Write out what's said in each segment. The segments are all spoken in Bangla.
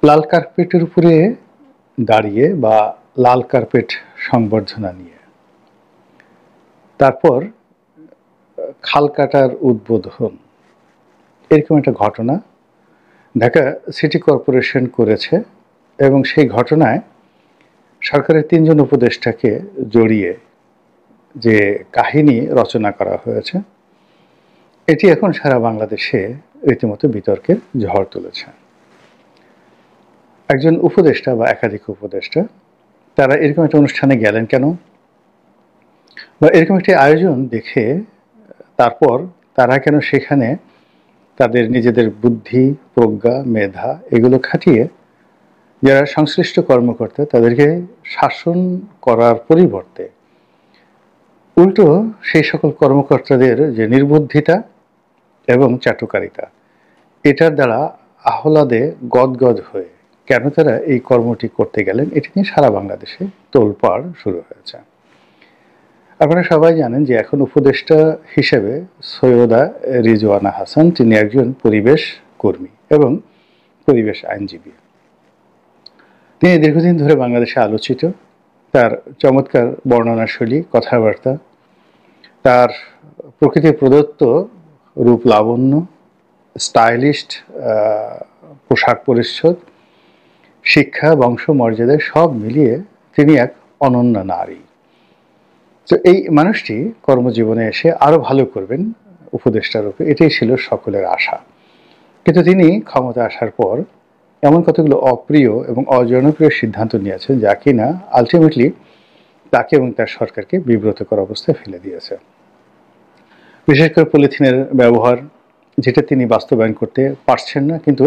লাল কার্পেটের উপরে দাঁড়িয়ে বা লাল কার্পেট সংবর্ধনা নিয়ে তারপর খাল কাটার উদ্বোধন, এরকম একটা ঘটনা ঢাকা সিটি কর্পোরেশন করেছে এবং সেই ঘটনায় সরকারের ৩ জন উপদেষ্টাকে জড়িয়ে যে কাহিনী রচনা করা হয়েছে, এটি এখন সারা বাংলাদেশে রীতিমতো বিতর্কের ঝড় তুলেছে। একজন উপদেষ্টা বা একাধিক উপদেষ্টা তারা এরকম একটা অনুষ্ঠানে গেলেন কেন, বা এরকম একটি আয়োজন দেখে তারপর তারা কেন সেখানে তাদের নিজেদের বুদ্ধি, প্রজ্ঞা, মেধা এগুলো খাটিয়ে যারা সংশ্লিষ্ট কর্মকর্তা তাদেরকে শাসন করার পরিবর্তে উল্টো সেই সকল কর্মকর্তাদের যে নির্বুদ্ধিতা এবং চাটুকারিতা, এটার দ্বারা আহ্লাদে গদগদ হয়ে কেন তারা এই কর্মটি করতে গেলেন, এটি নিয়ে সারা বাংলাদেশে তোলপাড় শুরু হয়েছে। আপনারা সবাই জানেন যে এখন উপদেষ্টা হিসেবে সৈয়দা রিজওয়ানা হাসান, তিনি একজন পরিবেশ কর্মী এবং পরিবেশ আইনজীবী। তিনি দীর্ঘদিন ধরে বাংলাদেশে আলোচিত। তার চমৎকার বর্ণনাশৈলী, কথাবার্তা, তার প্রকৃতি প্রদত্ত রূপ লাবণ্য, স্টাইলিস্ট পোশাক পরিচ্ছদ, শিক্ষা, বংশ, মর্যাদায় সব মিলিয়ে তিনি এক অনন্য নারী। তো এই মানুষটি কর্মজীবনে এসে আরও ভালো করবেন উপদেষ্টার রূপে, এটাই ছিল সকলের আশা। কিন্তু তিনি ক্ষমতা আসার পর এমন কতগুলো অপ্রিয় এবং অজনপ্রিয় সিদ্ধান্ত নিয়েছেন যা কিনা আলটিমেটলি তাকে এবং তার সরকারকে বিব্রতকর অবস্থায় ফেলে দিয়েছে। বিশেষ করে পলিথিনের ব্যবহার, যেটা তিনি বাস্তবায়ন করতে পারছেন না, কিন্তু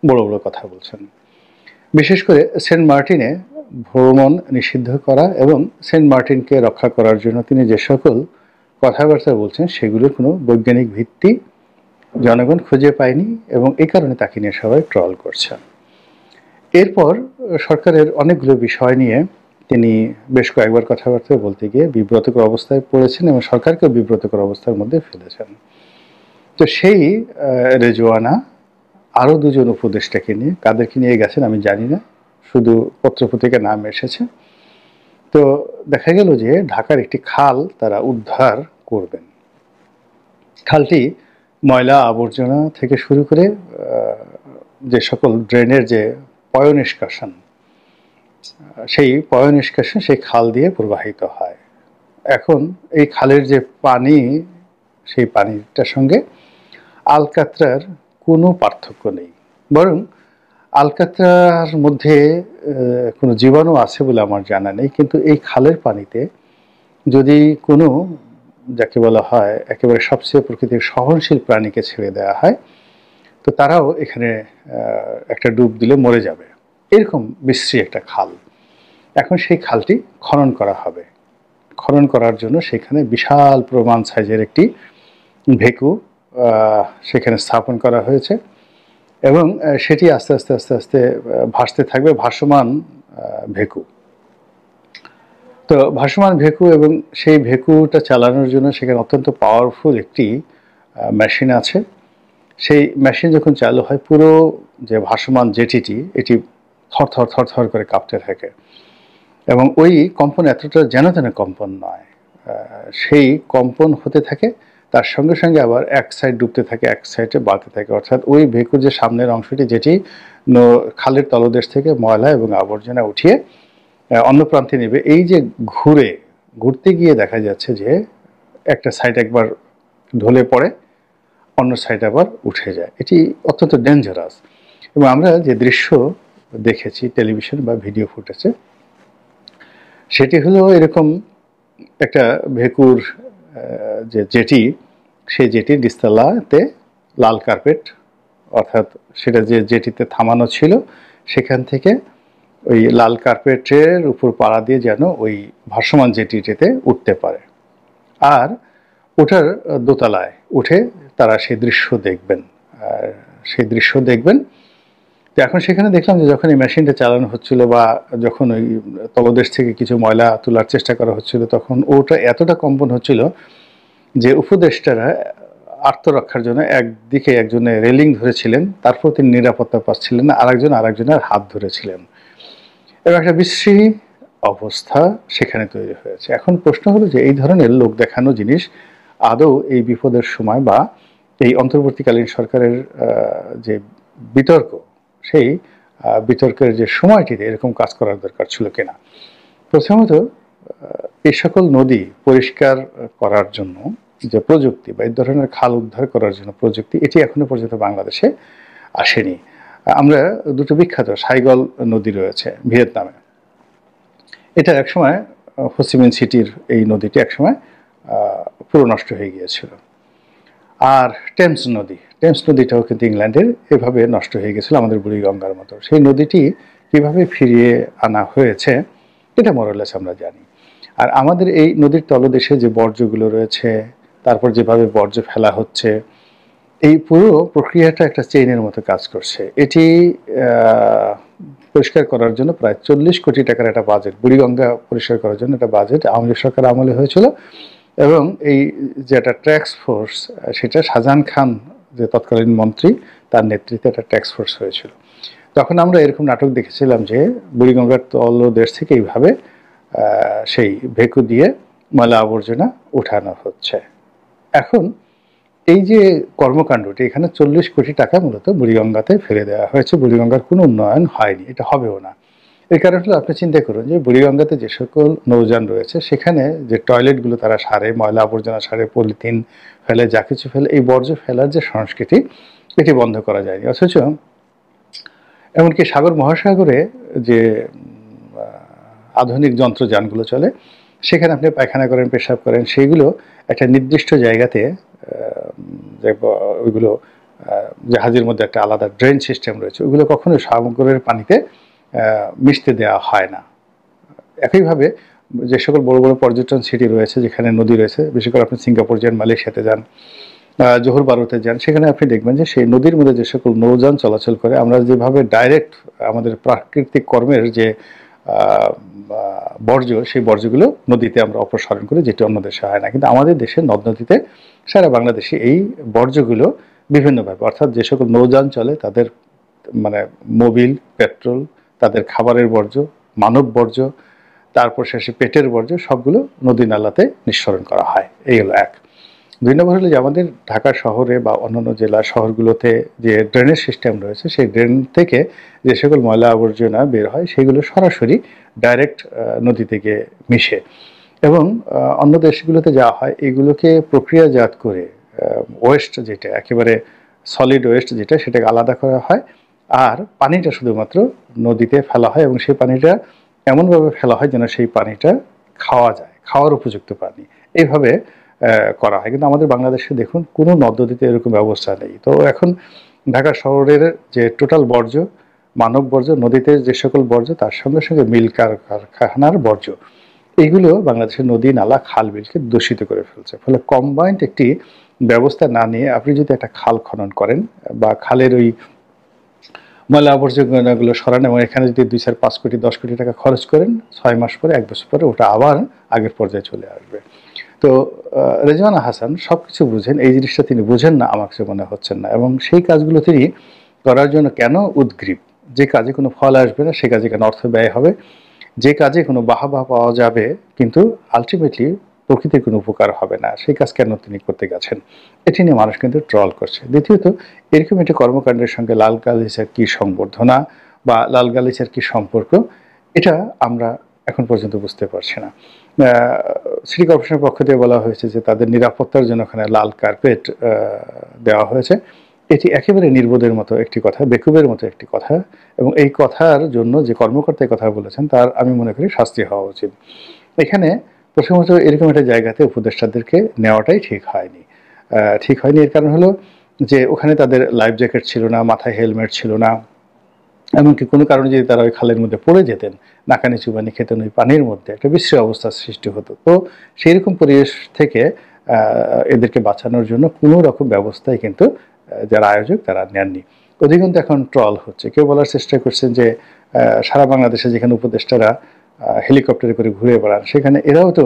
বড় বড় কথা বলছেন। বিশেষ করে সেন্ট মার্টিনে ভ্রমণ নিষিদ্ধ করা এবং সেন্ট মার্টিনকে রক্ষা করার জন্য তিনি যে সকল কথাবার্তা বলছেন সেগুলোর কোনো বৈজ্ঞানিক ভিত্তি জনগণ খুঁজে পায়নি এবং এই কারণে তাকে নিয়ে সবাই ট্রল করছে। এরপর সরকারের অনেকগুলো বিষয় নিয়ে তিনি বেশ কয়েকবার কথাবার্তা বলতে গিয়ে বিব্রতকর অবস্থায় পড়েছেন এবং সরকারকেও বিব্রতকর অবস্থার মধ্যে ফেলেছেন। তো সেই রেজওয়ানা আরও 2 জন উপদেষ্টাকে নিয়ে, কাদেরকে নিয়ে গেছেন আমি জানি না, শুধু পত্রপত্রিকার নাম এসেছে। তো দেখা গেল যে ঢাকার একটি খাল তারা উদ্ধার করবেন। খালটি ময়লা আবর্জনা থেকে শুরু করে যে সকল ড্রেনের যে পয়ঃনিষ্কাশন, সেই পয়ঃনিষ্কাশন সেই খাল দিয়ে প্রবাহিত হয়। এখন এই খালের যে পানি, সেই পানিটার সঙ্গে আলকাতরার কোনো পার্থক্য নেই, বরং আলকাতরার মধ্যে কোনো জীবাণু আছে বলে আমার জানা নেই, কিন্তু এই খালের পানিতে যদি কোনো, যাকে বলা হয় একেবারে সবচেয়ে প্রকৃতির সহনশীল প্রাণীকে ছেড়ে দেওয়া হয়, তো তারাও এখানে একটা ডুব দিলে মরে যাবে, এরকম বিশ্রী একটা খাল। এখন সেই খালটি খনন করা হবে। খনন করার জন্য সেখানে বিশাল প্রমাণ সাইজের একটি ভেকু সেখানে স্থাপন করা হয়েছে এবং সেটি আস্তে আস্তে আস্তে আস্তে ভাসতে থাকবে, ভাসমান ভেকু। তো ভাসমান ভেকু, এবং সেই ভেকুটা চালানোর জন্য সেখানে অত্যন্ত পাওয়ারফুল একটি মেশিন আছে। সেই মেশিন যখন চালু হয়, পুরো যে ভাসমান জেটিটি এটি থরথর থরথর করে কাঁপতে থাকে এবং ওই কম্পন এতটা যেন তেন কম্পন নয়, সেই কম্পন হতে থাকে, তার সঙ্গে সঙ্গে আবার এক সাইড ডুবতে থাকে, এক সাইডে বাড়তে থাকে। অর্থাৎ ওই ভেকুর যে সামনের অংশটি, যেটি খালের তলদেশ থেকে ময়লা এবং আবর্জনা উঠিয়ে অন্য প্রান্তে নেবে, এই যে ঘুরতে গিয়ে দেখা যাচ্ছে যে একটা সাইড একবার ঢলে পড়ে, অন্য সাইড আবার উঠে যায়। এটি অত্যন্ত ডেঞ্জারাস। এবং আমরা যে দৃশ্য দেখেছি টেলিভিশন বা ভিডিও ফুটেজে, সেটি হলো এরকম একটা ভেকুর যে জেটি, সেই জেটির নিচতলাতে লাল কার্পেট, অর্থাৎ সেটা যে জেটিতে থামানো ছিল সেখান থেকে ওই লাল কার্পেটের উপর পাড়া দিয়ে যেন ওই ভাসমান জেটিতে উঠতে পারে, আর ওটার দোতলায় উঠে তারা সেই দৃশ্য দেখবেন। আর সেই দৃশ্য দেখবেন, তো এখন সেখানে দেখলাম যে যখন এই মেশিনটা চালানো হচ্ছিল বা যখন ওই তলদেশ থেকে কিছু ময়লা তোলার চেষ্টা করা হচ্ছিল, তখন ওটা এতটা কম্পন হচ্ছিল যে উপদেষ্টারা আত্মরক্ষার জন্য একদিকে একজনে রেলিং ধরেছিলেন, তারপর তিনি নিরাপত্তা পাচ্ছিলেন না, আরেকজনের হাত ধরেছিলেন এবং একটা বিশ্রী অবস্থা সেখানে তৈরি হয়েছে। এখন প্রশ্ন হলো যে এই ধরনের লোক দেখানো জিনিস আদৌ এই বিপদের সময় বা এই অন্তর্বর্তীকালীন সরকারের যে বিতর্ক, সেই বিতর্কের যে সময়টিতে এরকম কাজ করার দরকার ছিল কিনা। প্রথমত এই সকল নদী পরিষ্কার করার জন্য যে প্রযুক্তি বা এই ধরনের খাল উদ্ধার করার জন্য প্রযুক্তি, এটি এখনো পর্যন্ত বাংলাদেশে আসেনি। আমরা দুটো বিখ্যাত সাইগল নদী রয়েছে ভিয়েতনামে, এটা একসময় হোসিমিন সিটির এই নদীটি একসময় পুরো নষ্ট হয়ে গিয়েছিল। আর টেমস নদীটাও কিন্তু ইংল্যান্ডের এভাবে নষ্ট হয়ে গেছিল আমাদের বুড়িগঙ্গার মতো। সেই নদীটি কিভাবে ফিরিয়ে আনা হয়েছে এটা মোরালেস আমরা জানি। আর আমাদের এই নদীর তলদেশে যে বর্জ্যগুলো রয়েছে, তারপর যেভাবে বর্জ্য ফেলা হচ্ছে, এই পুরো প্রক্রিয়াটা একটা চেইনের মতো কাজ করছে। এটি পরিষ্কার করার জন্য প্রায় 40 কোটি টাকার একটা বাজেট, বুড়িগঙ্গা পরিষ্কার করার জন্য একটা বাজেট আওয়ামী লীগ সরকার আমলে হয়েছিল। এবং এই যে একটা ট্যাক্স ফোর্স, সেটা শাহজাহান খান যে তৎকালীন মন্ত্রী, তার নেতৃত্বে একটা ট্যাক্স ফোর্স হয়েছিল। তখন আমরা এরকম নাটক দেখেছিলাম যে বুড়িগঙ্গার তলদেশ থেকে এইভাবে সেই ভেকু দিয়ে ময়লা আবর্জনা উঠানো হচ্ছে। এখন এই যে কর্মকাণ্ডটি, এখানে 40 কোটি টাকা মূলত বুড়িগঙ্গাতে ফেলে দেওয়া হয়েছে। বুড়িগঙ্গার কোনো উন্নয়ন হয়নি, এটা হবেও না। এর কারণ হলো আপনি চিন্তা করুন যে বুড়িগঙ্গাতে যে সকল নৌযান রয়েছে, সেখানে যে টয়লেটগুলো তারা সারে, ময়লা আবর্জনা সারে, পলিথিন ফেলে, যা কিছু ফেলে, এই বর্জ্য ফেলার যে সংস্কৃতি, এটি বন্ধ করা যায়নি। অথচ এমনকি সাগর মহাসাগরে যে আধুনিক যন্ত্রযানগুলো চলে, সেখানে আপনি পায়খানা করেন, পেশাব করেন, সেইগুলো একটা নির্দিষ্ট জায়গাতে, ওইগুলো জাহাজের মধ্যে একটা আলাদা ড্রেন সিস্টেম রয়েছে, ওইগুলো কখনো সাগরের পানিতে মিশতে দেওয়া হয় না। একইভাবে যে সকল বড় বড় পর্যটন সিটি রয়েছে, যেখানে নদী রয়েছে, বিশেষ করে আপনি সিঙ্গাপুর যান, মালয়েশিয়াতে যান, জোহর বারুতে যান, সেখানে আপনি দেখবেন যে সেই নদীর মধ্যে যে সকল নৌযান চলাচল করে, আমরা যেভাবে ডাইরেক্ট আমাদের প্রাকৃতিক কর্মের যে বর্জ্য, সেই বর্জ্যগুলো নদীতে আমরা অপসারণ করি, যেটি অন্য দেশে হয় না। কিন্তু আমাদের দেশে নদ নদীতে, সারা বাংলাদেশে এই বর্জ্যগুলো বিভিন্নভাবে, অর্থাৎ যে সকল নৌযান চলে তাদের মানে মোবিল, পেট্রোল, তাদের খাবারের বর্জ্য, মানব বর্জ্য, তারপর শেষে পেটের বর্জ্য, সবগুলো নদী নালাতে নিঃসরণ করা হয়। এই হলো এক। দুই নম্বর হলো যে আমাদের ঢাকা শহরে বা অন্যান্য জেলা শহরগুলোতে যে ড্রেনেজ সিস্টেম রয়েছে, সেই ড্রেন থেকে যে সকল ময়লা আবর্জনা বের হয়, সেগুলো সরাসরি ডাইরেক্ট নদীতে গিয়ে মিশে। এবং অন্য দেশগুলোতে যাওয়া হয়, এগুলোকে প্রক্রিয়াজাত করে ওয়েস্ট, যেটা একেবারে সলিড ওয়েস্ট, যেটা সেটাকে আলাদা করা হয়, আর পানিটা শুধুমাত্র নদীতে ফেলা হয় এবং সেই পানিটা এমনভাবে ফেলা হয় যেন সেই পানিটা খাওয়া যায়, খাওয়ার উপযুক্ত পানি, এইভাবে করা হয়। কিন্তু আমাদের বাংলাদেশে দেখুন কোনো নদ নদীতে এরকম ব্যবস্থা নেই। তো এখন ঢাকা শহরের যে টোটাল বর্জ্য, মানব বর্জ্য, নদীতে যে সকল বর্জ্য, তার সঙ্গে সঙ্গে মিল কারখানার বর্জ্য, এইগুলো বাংলাদেশের নদী, নালা, খাল, বিলকে দূষিত করে ফেলছে। ফলে কম্বাইন্ড একটি ব্যবস্থা না নিয়ে আপনি যদি একটা খাল খনন করেন বা খালের ওই ময়লা আবর্জনাগুলো সরান এবং এখানে যদি 2, 4, 5 কোটি 10 কোটি টাকা খরচ করেন, 6 মাস পরে, 1 বছর পরে ওটা আবার আগের পর্যায়ে চলে আসবে। তো রেজওয়ানা হাসান সব কিছু বুঝেন, এই জিনিসটা তিনি বুঝেন না, আমার কাছে মনে হচ্ছেন না। এবং সেই কাজগুলো তিনি করার জন্য কেন উদগ্রীব? যে কাজে কোনো ফল আসবে না, সে কাজে কেন অর্থ ব্যয় হবে? যে কাজে কোনো বাহবা পাওয়া যাবে কিন্তু আলটিমেটলি প্রকৃতির কোনো উপকার হবে না, সেই কাজ কেন তিনি করতে গেছেন? এটি নিয়ে মানুষ কিন্তু ট্রল করছে। দ্বিতীয়ত, এরকম একটি কর্মকাণ্ডের সঙ্গে লাল গালিচার কী সংবর্ধনা বা লাল গালিচার কী সম্পর্ক, এটা আমরা এখন পর্যন্ত বুঝতে পারছি না। সিটি কর্পোরেশনের পক্ষ থেকে বলা হয়েছে যে তাদের নিরাপত্তার জন্য ওখানে লাল কার্পেট দেওয়া হয়েছে। এটি একেবারে নির্বোধের মতো একটি কথা, বেকুবের মতো একটি কথা, এবং এই কথার জন্য যে কর্মকর্তা কথা বলেছেন তার আমি মনে করি শাস্তি হওয়া উচিত। এখানে প্রথমত এরকম একটা জায়গাতে উপদেষ্টাদেরকে নেওয়াটাই ঠিক হয়নি। এর কারণ হলো যে ওখানে তাদের লাইফ জ্যাকেট ছিল না, মাথায় হেলমেট ছিল না, এমনকি কোনো কারণে যদি তারা ওই খালের মধ্যে পড়ে যেতেন, নাকানি চুবানি খেতেন, ওই পানির মধ্যে একটা বিশ্রী অবস্থার সৃষ্টি হতো। তো সেই রকম পরিবেশ থেকে এদেরকে বাঁচানোর জন্য কোনো রকম ব্যবস্থাই কিন্তু যারা আয়োজক তারা নেননি। অধিকন্তু এখন ট্রল হচ্ছে, কেউ বলার চেষ্টা করছেন যে সারা বাংলাদেশে যেখানে উপদেষ্টারা হেলিকপ্টারে করে ঘুরে বেড়ান, সেখানে এরাও তো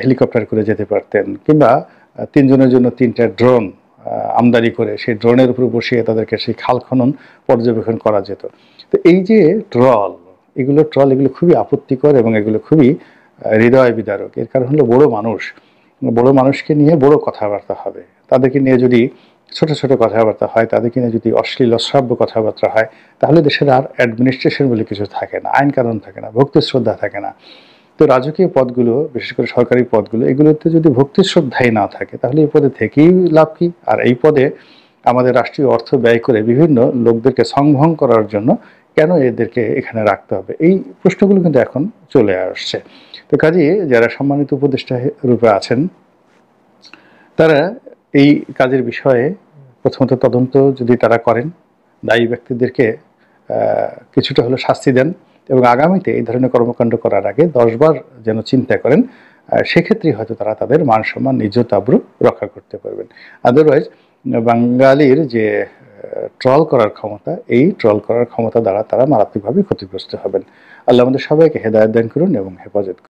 হেলিকপ্টার করে যেতে পারতেন, কিংবা 3 জনের জন্য 3টা ড্রোন আমদানি করে সেই ড্রোনের উপর বসিয়ে তাদেরকে সেই খাল খনন পর্যবেক্ষণ করা যেত। তো এই যে ট্রল, এগুলো খুবই আপত্তিকর এবং এগুলো খুবই হৃদয় বিদারক। এর কারণ হলো বড় মানুষকে নিয়ে বড় কথাবার্তা হবে। তাদেরকে নিয়ে যদি ছোট ছোট কথাবার্তা হয়, তাদেরকে নিয়ে যদি অশ্লীল অশ্রাব্য কথাবার্তা হয়, তাহলে দেশের আর অ্যাডমিনিস্ট্রেশন বলে কিছু থাকে না, আইন কানুন থাকে না, ভক্তি শ্রদ্ধা থাকে না। তো রাজকীয় পদগুলো, বিশেষ করে সরকারি পদগুলো, এগুলোতে যদি ভক্তি শ্রদ্ধাই না থাকে, তাহলে এই পদে থেকেই লাভ কি? আর এই পদে আমাদের রাষ্ট্রীয় অর্থ ব্যয় করে বিভিন্ন লোকদেরকে সংভং করার জন্য কেন এদেরকে এখানে রাখতে হবে? এই প্রশ্নগুলো কিন্তু এখন চলে আসছে। তো কাজেই যারা সম্মানিত উপদেষ্টা রূপে আছেন, তারা এই কাজের বিষয়ে প্রথমত তদন্ত যদি তারা করেন, দায়ী ব্যক্তিদেরকে কিছুটা হলেও শাস্তি দেন এবং আগামীতে এই ধরনের কর্মকাণ্ড করার আগে 10 বার যেন চিন্তা করেন, সেক্ষেত্রেই হয়তো তারা তাদের মান সম্মান ইজ্জত আবরু রক্ষা করতে পারবেন। আদারওয়াইজ বাঙালির যে ট্রল করার ক্ষমতা, এই ট্রল করার ক্ষমতা দ্বারা তারা মারাত্মকভাবে ক্ষতিগ্রস্ত হবেন। আল্লাহ আমাদের সবাইকে হেদায়েত দান করুন এবং হেফাজত করুন।